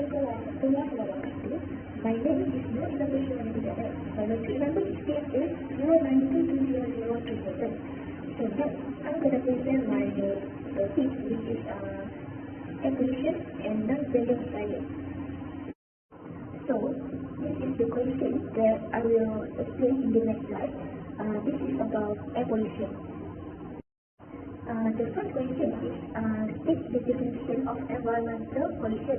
Assalamualaikum warahmatullahi wabarakatuh. My name is Nur Innovation Manager. My lottery number is KS 0922003. So next, I'm going to present my topic, which is evolution and non-value science. So this is the question that I will explain in the next slide. This is about evolution. The first question is state the definition of environmental pollution.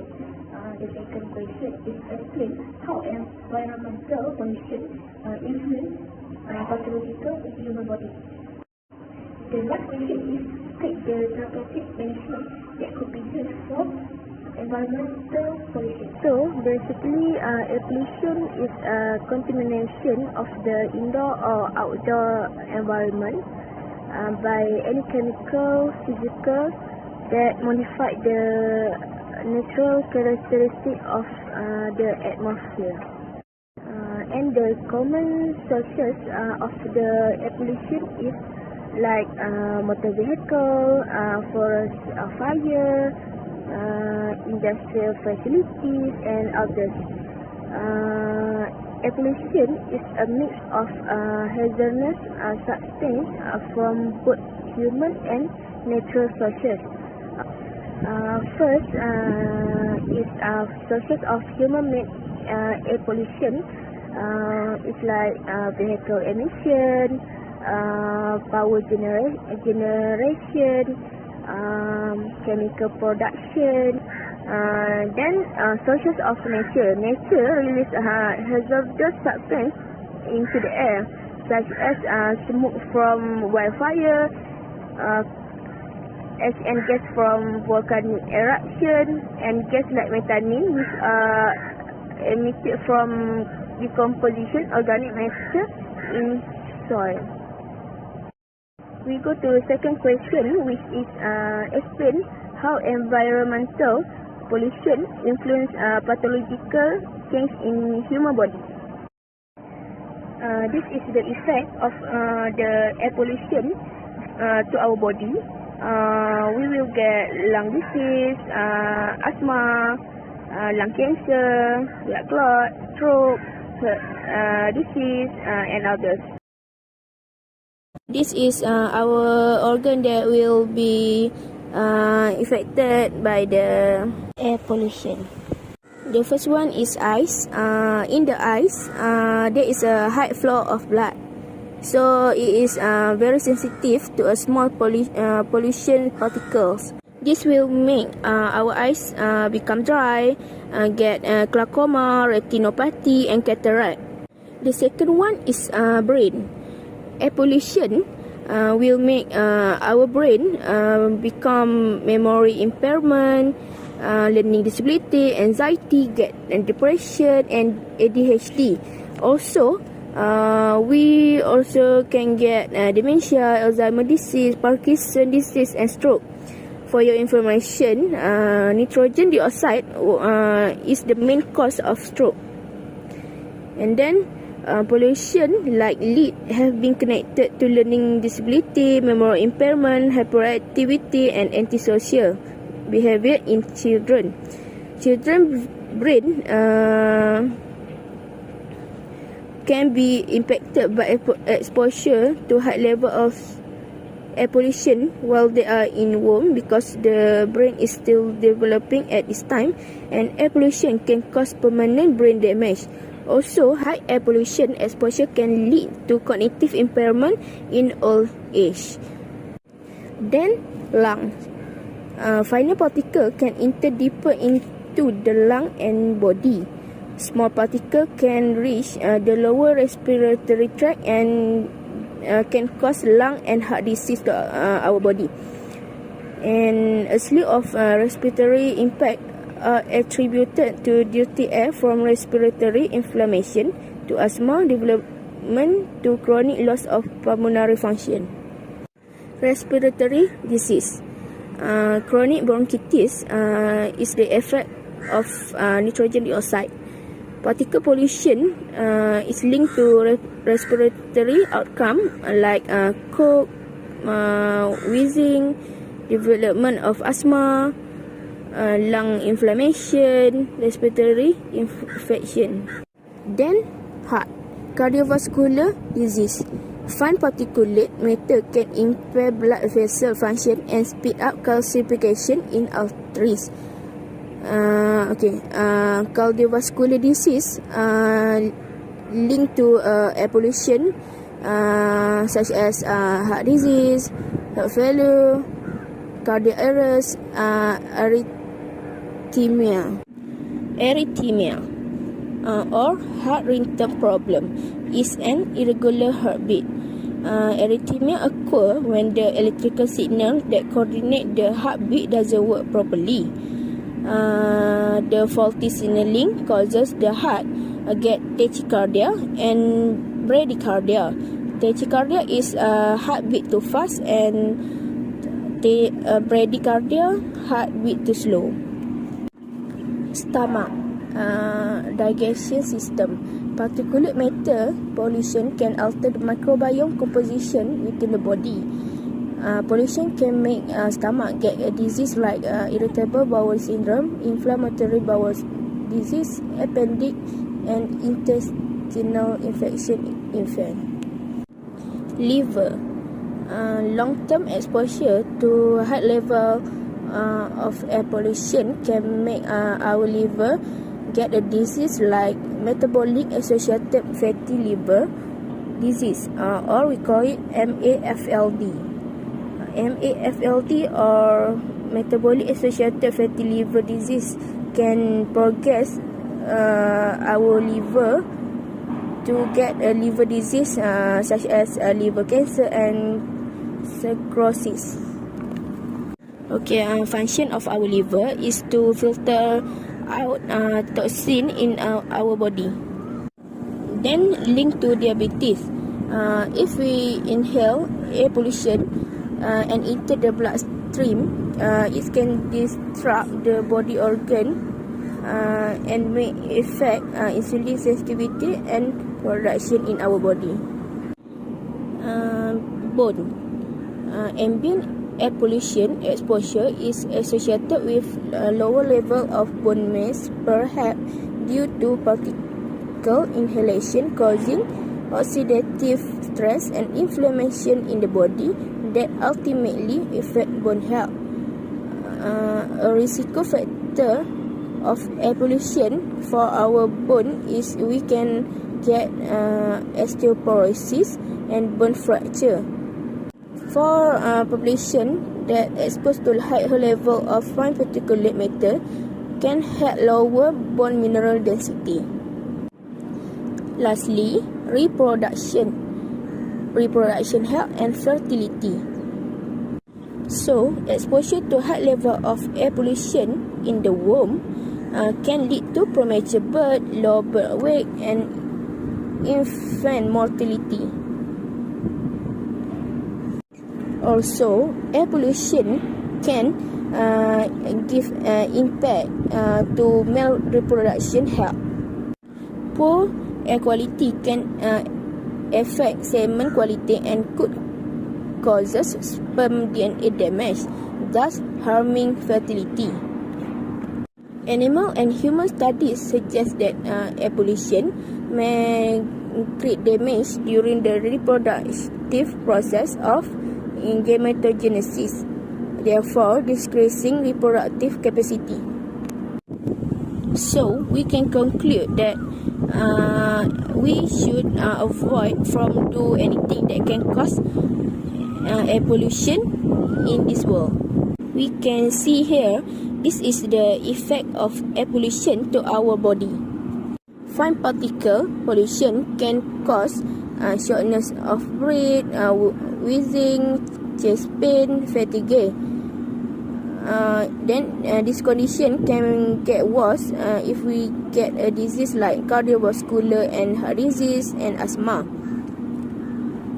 The second question is explain how environmental pollution influence pathological in human body. The last question is state the therapeutic management that could be used for environmental pollution. So basically, air pollution is a contamination of the indoor or outdoor environment by any chemical, physical that modify the natural characteristic of the atmosphere. And the common sources of the air pollution is like motor vehicle, forest fire, industrial facilities, and others. Air pollution is a mix of hazardous substances from both human and natural sources. First is sources of human-made air pollution. It's like vehicle emission, power generation, chemical production. Then sources of nature. Nature release hazardous substances into the air, such as smoke from wildfire, ash and gas from volcanic eruption, and gas like methane, which are emitted from decomposition organic matter in soil. We go to the second question, which is explain how environmental pollution influence pathological change in human body. This is the effect of the air pollution to our body. We will get lung disease, asthma, lung cancer, blood clot, stroke, disease, and others. This is our organ that will be affected by the air pollution. The first one is eyes. In the eyes, there is a high flow of blood, so it is very sensitive to a small pollution particles. This will make our eyes become dry, get glaucoma, retinopathy, and cataract. The second one is brain. Air pollution will make our brain become memory impairment, learning disability, anxiety, depression, and ADHD. Also, we also can get dementia, Alzheimer's disease, Parkinson's disease, and stroke. For your information, nitrogen dioxide is the main cause of stroke. And then pollution like lead have been connected to learning disability, memory impairment, hyperactivity, and antisocial behavior in children. Children's brain can be impacted by exposure to high level of air pollution while they are in womb, because the brain is still developing at this time, and air pollution can cause permanent brain damage. Also, high air pollution exposure can lead to cognitive impairment in old age. Then, lungs. Finer particles can enter deeper into the lung and body. Small particles can reach the lower respiratory tract and can cause lung and heart disease to our body. And a slew of respiratory impact are attributed to dirty air, from respiratory inflammation to asthma development to chronic loss of pulmonary function. Respiratory disease. Chronic bronchitis is the effect of nitrogen dioxide. Particle pollution is linked to respiratory outcome like cough, wheezing, development of asthma, lung inflammation, respiratory infection. Then heart, cardiovascular disease. Fine particulate matter can impair blood vessel function and speed up calcification in arteries. Cardiovascular disease linked to air pollution, such as heart disease, heart failure, cardiac arrest, arrhythmia, or heart rhythm problem is an irregular heartbeat. Arrhythmia occur when the electrical signal that coordinate the heartbeat doesn't work properly. The faulty signaling causes the heart get tachycardia and bradycardia. Tachycardia is heartbeat too fast, and bradycardia heartbeat too slow. Stomach, digestion system. Particulate matter pollution can alter the microbiome composition within the body. Pollution can make stomach get a disease like irritable bowel syndrome, inflammatory bowel disease, appendix, and intestinal infection in infant. Liver, long-term exposure to high level of air pollution can make our liver get a disease like metabolic associated fatty liver disease, or we call it MAFLD. MAFLD, or metabolic associated fatty liver disease, can progress our liver to get a liver disease such as liver cancer and cirrhosis. Function of our liver is to filter out toxin in our body. Then linked to diabetes. If we inhale air pollution and enter the bloodstream, it can disrupt the body organ and may affect insulin sensitivity and production in our body. Bone. Ambient air pollution exposure is associated with a lower level of bone mass, perhaps due to particle inhalation causing oxidative stress and inflammation in the body that ultimately affect bone health. A risk factor of air pollution for our bone is we can get osteoporosis and bone fracture. For population that exposed to high level of fine particulate matter can have lower bone mineral density. Lastly, reproduction health and fertility. So, exposure to high level of air pollution in the womb can lead to premature birth, low birth weight, and infant mortality. Also, air pollution can give impact to male reproduction health. Poor air quality can affect semen quality and could cause sperm DNA damage, thus harming fertility. Animal and human studies suggest that air pollution may create damage during the reproductive process of gametogenesis, therefore decreasing reproductive capacity. So, we can conclude that we should avoid from do anything that can cause air pollution in this world. We can see here, this is the effect of air pollution to our body. Fine particle pollution can cause shortness of breath, wheezing, chest pain, fatigue. Then this condition can get worse if we get a disease like cardiovascular and heart disease and asthma.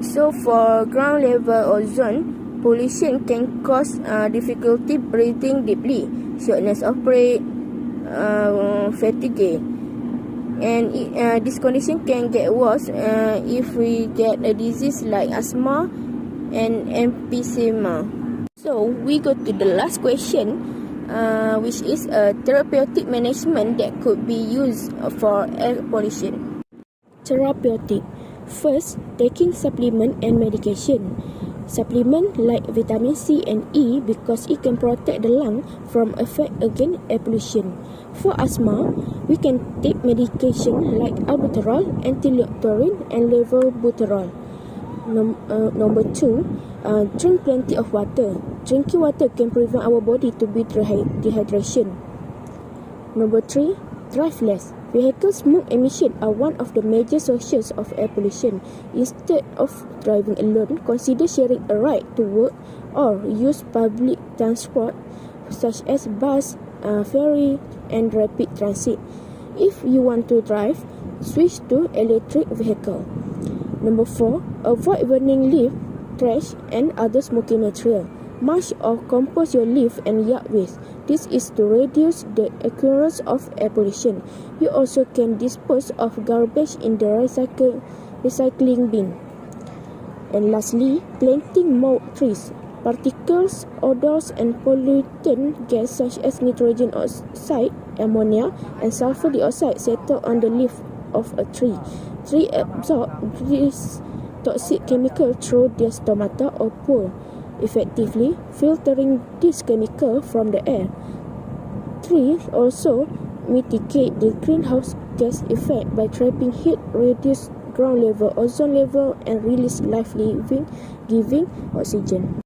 So for ground level ozone, pollution can cause difficulty breathing deeply, shortness of breath, fatigue. And this condition can get worse if we get a disease like asthma and emphysema. So we go to the last question. which is a therapeutic management that could be used for air pollution. Therapeutic. First, taking supplement and medication. Supplement like vitamin C and E because it can protect the lung from effect against air pollution. For asthma, we can take medication like albuterol, antiloperin, and levobuterol. Number 2, drink plenty of water. Drinking water can prevent our body to be dehydration. Number 3, drive less. Vehicle smoke emission are one of the major sources of air pollution. Instead of driving alone, consider sharing a ride to work or use public transport such as bus, ferry, and rapid transit. If you want to drive, switch to electric vehicle. Number 4, avoid burning leaf, trash, and other smoking material. Mulch or compost your leaf and yard waste. This is to reduce the occurrence of air pollution. You also can dispose of garbage in the recycling bin. And lastly, planting more trees. Particles, odors, and pollutant gas such as nitrogen oxide, ammonia, and sulfur dioxide settle on the leaf of a tree. Trees absorb this toxic chemical through their stomata or pore, effectively filtering this chemical from the air. Trees also mitigate the greenhouse gas effect by trapping heat, reduce ground level ozone level, and release life-giving oxygen.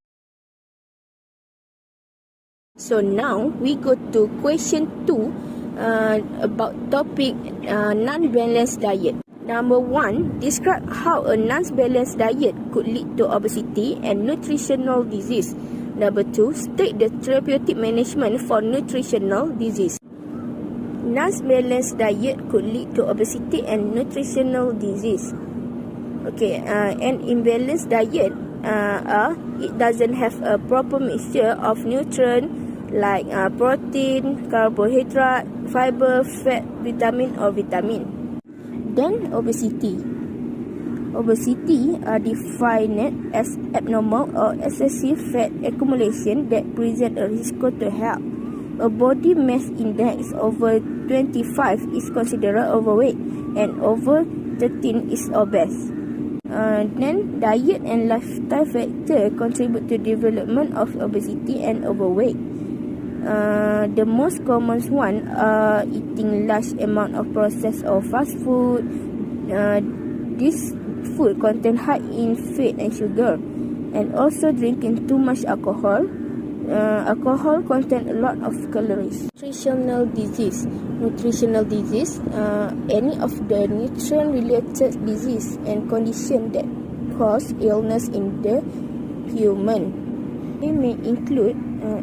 So now we go to question 2 about topic non-balanced diet. Number 1, describe how a non-balanced diet could lead to obesity and nutritional disease. Number 2, state the therapeutic management for nutritional disease. Non-balanced diet could lead to obesity and nutritional disease. Okay, an imbalanced diet, it doesn't have a proper mixture of nutrients like protein, carbohydrate, fiber, fat, vitamin or vitamin. Then obesity. Obesity are defined as abnormal or excessive fat accumulation that present a risk to health. A body mass index over 25 is considered overweight and over 13 is obese. Then diet and lifestyle factor contribute to development of obesity and overweight. The most common one are eating large amount of processed or fast food. This food contain high in fat and sugar, and also drinking too much alcohol. Alcohol contain a lot of calories. Nutritional disease. Nutritional disease, any of the nutrient-related disease and condition that cause illness in the human. They may include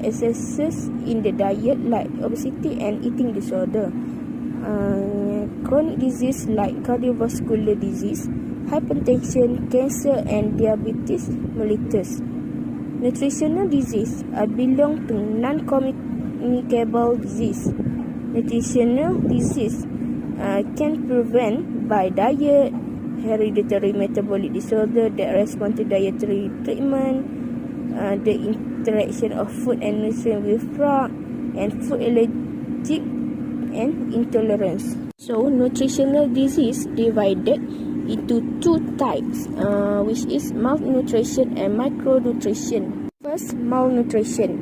excesses in the diet like obesity and eating disorder, chronic disease like cardiovascular disease, hypertension, cancer, and diabetes mellitus. Nutritional disease belong to non-communicable disease. Nutritional disease can prevent by diet, hereditary metabolic disorder that respond to dietary treatment, the interaction of food and nutrient with drug, and food allergic and intolerance. So nutritional disease divided into 2 types, which is malnutrition and micronutrition. First, malnutrition.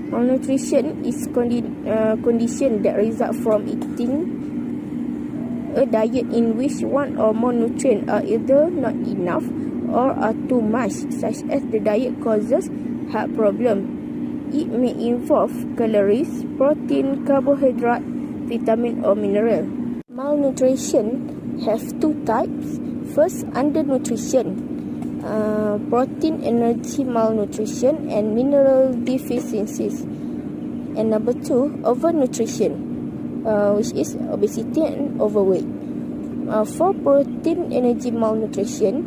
Malnutrition is condition that result from eating a diet in which one or more nutrients are either not enough or are too much, such as the diet causes heart problem. It may involve calories, protein, carbohydrate, vitamin or mineral. Malnutrition have 2 types. First, undernutrition, protein energy malnutrition and mineral deficiencies. And number 2, overnutrition, which is obesity and overweight. For protein energy malnutrition,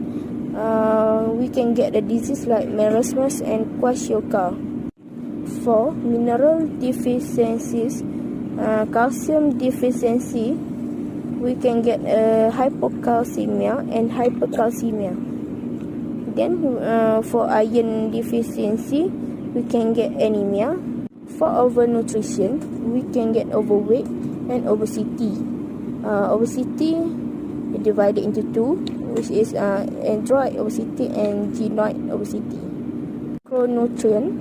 we can get a disease like marasmus and kwashiorkor. For mineral deficiencies, calcium deficiency, we can get hypocalcemia and hypercalcemia. Then for iron deficiency, we can get anemia. For overnutrition, we can get overweight and obesity. Obesity is divided into two, which is android obesity and genoid obesity. Macronutrient,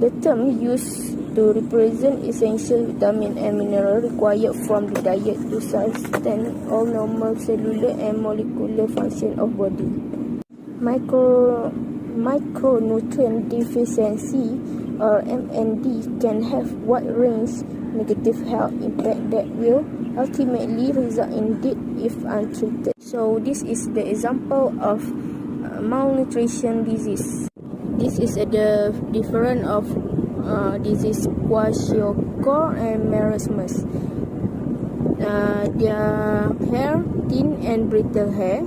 the term used to represent essential vitamin and mineral required from the diet to sustain all normal cellular and molecular function of body. Micronutrient deficiency or MND can have wide-range negative health impact that will ultimately result in death if untreated. So this is the example of malnutrition disease. This is the difference of disease kwashiorkor and marasmus. Their hair, thin and brittle hair.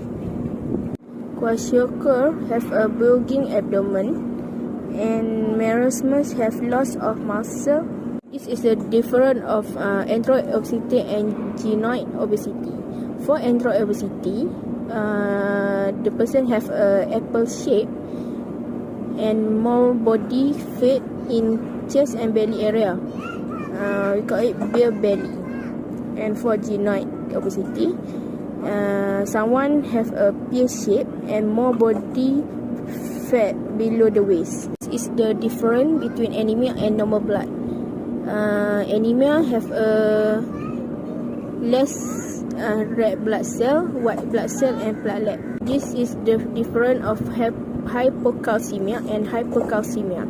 Kwashiorkor have a bulging abdomen, and marasmus have loss of muscle. This is the difference of android obesity and genoid obesity. For android obesity, the person have a apple shape and more body fat in chest and belly area. We call it beer belly. And for genoid obesity, someone have a pear shape and more body fat below the waist. This is the difference between anemia and normal blood. Anemia have a less red blood cell, white blood cell and platelet. This is the difference of hypocalcemia and hypercalcemia.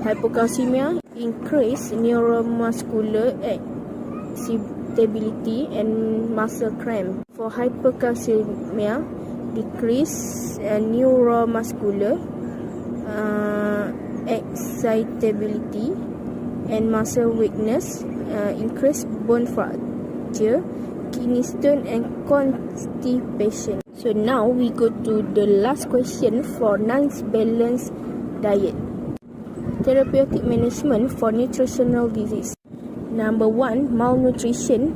Hypocalcemia increase neuromuscular excitability and muscle cramp. For hypercalcemia, decrease neuromuscular excitability and muscle weakness, increase bone fracture, kidney stone and constipation. So now we go to the last question for non-balanced diet. Therapeutic management for nutritional disease. Number 1, malnutrition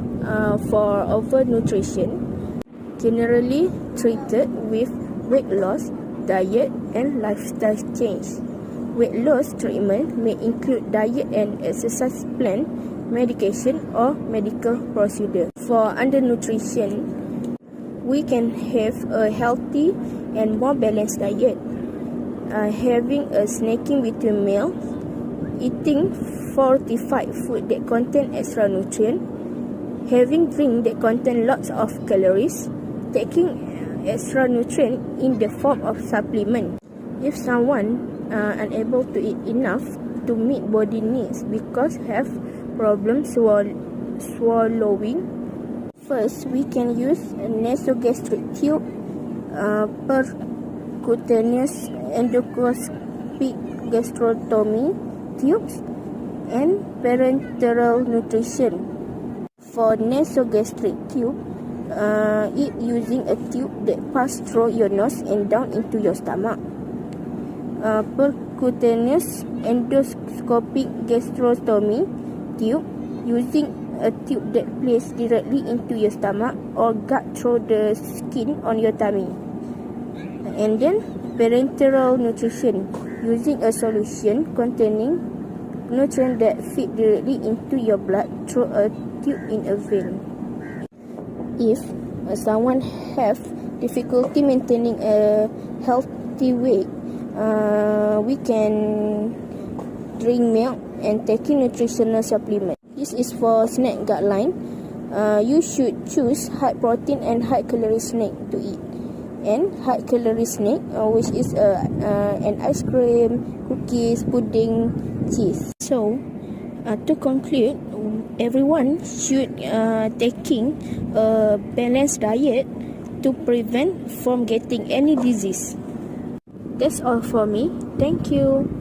for overnutrition. Generally treated with weight loss, diet and lifestyle change. Weight loss treatment may include diet and exercise plan, medication or medical procedure. For undernutrition, we can have a healthy and more balanced diet. Having a snacking between meals, eating fortified food that contain extra nutrient, having drink that contain lots of calories, taking extra nutrient in the form of supplement. If someone unable to eat enough to meet body needs because have problems swallowing, first we can use a nasogastric tube, percutaneous endoscopic gastrostomy tubes, and parenteral nutrition. For nasogastric tube, eat using a tube that passes through your nose and down into your stomach. Percutaneous endoscopic gastrostomy tube, using a tube that placed directly into your stomach or gut through the skin on your tummy. And then parenteral nutrition, using a solution containing nutrients that feed directly into your blood through a tube in a vein. If someone have difficulty maintaining a healthy weight, we can drink milk and taking nutritional supplement. This is for snack guideline. You should choose high protein and high calorie snack to eat. And high calorie snack, which is an ice cream, cookies, pudding, cheese. So, to conclude, everyone should taking a balanced diet to prevent from getting any disease. That's all for me. Thank you.